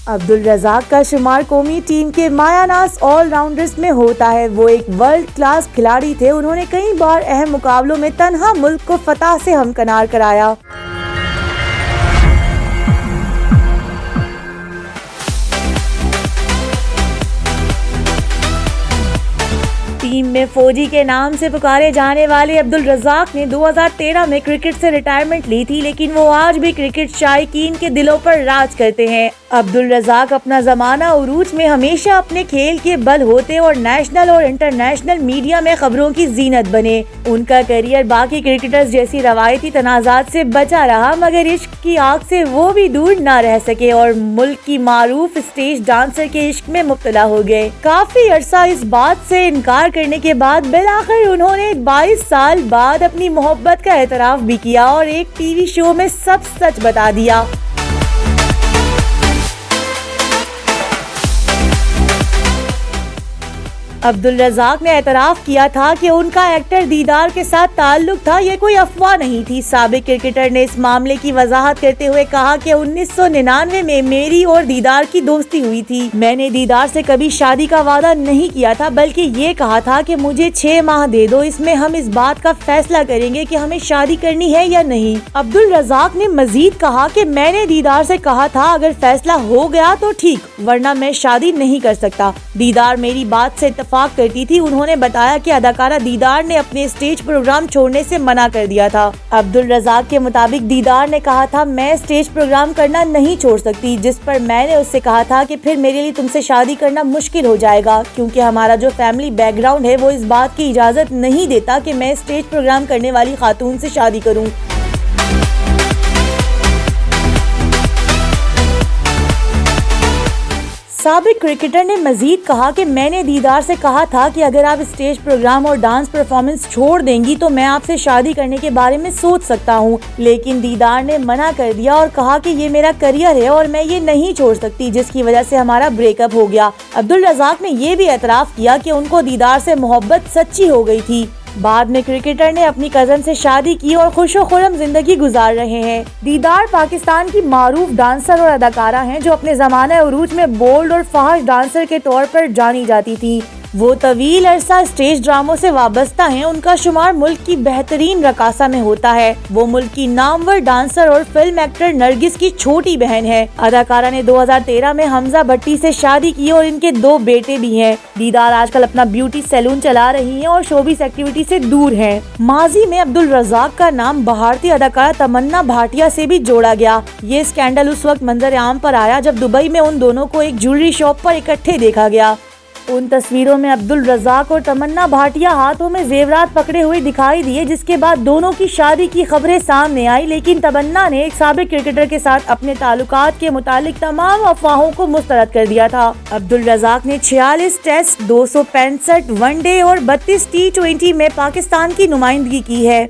अब्दुल रज़ाक का शुमार कौमी टीम के मायानाज ऑलराउंडर्स में होता है। वो एक वर्ल्ड क्लास खिलाड़ी थे। उन्होंने कई बार अहम मुकाबलों में तन्हा मुल्क को फतह से हमकिनार कराया। टीम में फौजी के नाम से पुकारे जाने वाले अब्दुल रज़ाक ने 2013 में क्रिकेट से रिटायरमेंट ली थी, लेकिन वो आज भी क्रिकेट शायकीन के दिलों पर राज करते हैं। अब्दुल रज़ाक अपना ज़माना उरूज में हमेशा अपने खेल के बल होते और नेशनल और इंटरनेशनल मीडिया में खबरों की जीनत बने। उनका करियर बाकी क्रिकेटर्स जैसी रवायती तनाज़ात से बचा रहा, मगर इश्क की आग से वो भी दूर न रह सके और मुल्क की मारूफ स्टेज डांसर के इश्क में मुब्तला हो गए। काफी अरसा इस बात से इनकार करने के बाद बिलाखिर उन्होंने 22 साल बाद अपनी मोहब्बत का एतराफ भी किया और एक टीवी शो में सब सच बता दिया। अब्दुल रज़ाक ने एतराफ किया था कि उनका एक्टर दीदार के साथ ताल्लुक था, ये कोई अफवाह नहीं थी। साबिक क्रिकेटर ने इस मामले की वजाहत करते हुए कहा कि 1999 में मेरी और दीदार की दोस्ती हुई थी। मैंने दीदार से कभी शादी का वादा नहीं किया था, बल्कि ये कहा था कि मुझे 6 माह दे दो, इसमें हम इस बात का फैसला करेंगे कि हमें शादी करनी है या नहीं। अब्दुल रज़ाक ने मजीद कहा कि मैंने दीदार से कहा था अगर फैसला हो गया तो ठीक, वरना मैं शादी नहीं कर सकता। दीदार मेरी बात से करती थी। उन्होंने बताया कि अदाकारा दीदार ने अपने स्टेज प्रोग्राम छोड़ने से मना कर दिया था। अब्दुल रज़ाक के मुताबिक दीदार ने कहा था मैं स्टेज प्रोग्राम करना नहीं छोड़ सकती, जिस पर मैंने उससे कहा था कि फिर मेरे लिए तुमसे शादी करना मुश्किल हो जाएगा, क्योंकि हमारा जो फैमिली बैकग्राउंड है वो इस बात की इजाजत नहीं देता कि मैं स्टेज प्रोग्राम करने वाली खातून से शादी करूँ। साबिक क्रिकेटर ने मजीद कहा कि मैंने दीदार से कहा था कि अगर आप स्टेज प्रोग्राम और डांस परफॉर्मेंस छोड़ देंगी तो मैं आपसे शादी करने के बारे में सोच सकता हूं, लेकिन दीदार ने मना कर दिया और कहा कि ये मेरा करियर है और मैं ये नहीं छोड़ सकती, जिसकी वजह से हमारा ब्रेकअप हो गया। अब्दुल रज़ाक ने ये भी एतराफ किया कि उनको दीदार से मोहब्बत सच्ची हो गई थी। बाद में क्रिकेटर ने अपनी कजन से शादी की और खुशो-खुर्रम जिंदगी गुजार रहे हैं। दीदार पाकिस्तान की मारूफ डांसर और अदाकारा हैं, जो अपने ज़माने उरूज में बोल्ड और फाहश डांसर के तौर पर जानी जाती थी। वो तवील अरसा स्टेज ड्रामों से वाबस्ता हैं। उनका शुमार मुल्क की बेहतरीन रकासा में होता है। वो मुल्क की नामवर डांसर और फिल्म एक्टर नरगिस की छोटी बहन है। अदाकारा ने 2013 में हमजा भट्टी से शादी की और इनके 2 बेटे भी हैं। दीदार आजकल अपना ब्यूटी सैलून चला रही हैं और शोबिस एक्टिविटी से दूर हैं। माजी में अब्दुल रज़ाक का नाम भारतीय अदाकारा तमन्ना भाटिया से भी जोड़ा गया। ये स्कैंडल उस वक्त मंजर आम पर आया जब दुबई में उन दोनों को एक ज्वेलरी शॉप पर इकट्ठे देखा गया। उन तस्वीरों में अब्दुल रज़ाक और तमन्ना भाटिया हाथों में जेवरात पकड़े हुए दिखाई दिए, जिसके बाद दोनों की शादी की खबरें सामने आई, लेकिन तमन्ना ने एक साबिक क्रिकेटर के साथ अपने ताल्लुकात के मुतालिक तमाम अफवाहों को मुस्तरद कर दिया था। अब्दुल रज़ाक ने 46 टेस्ट, 265 वनडे और 32 T20 में पाकिस्तान की नुमाइंदगी की है।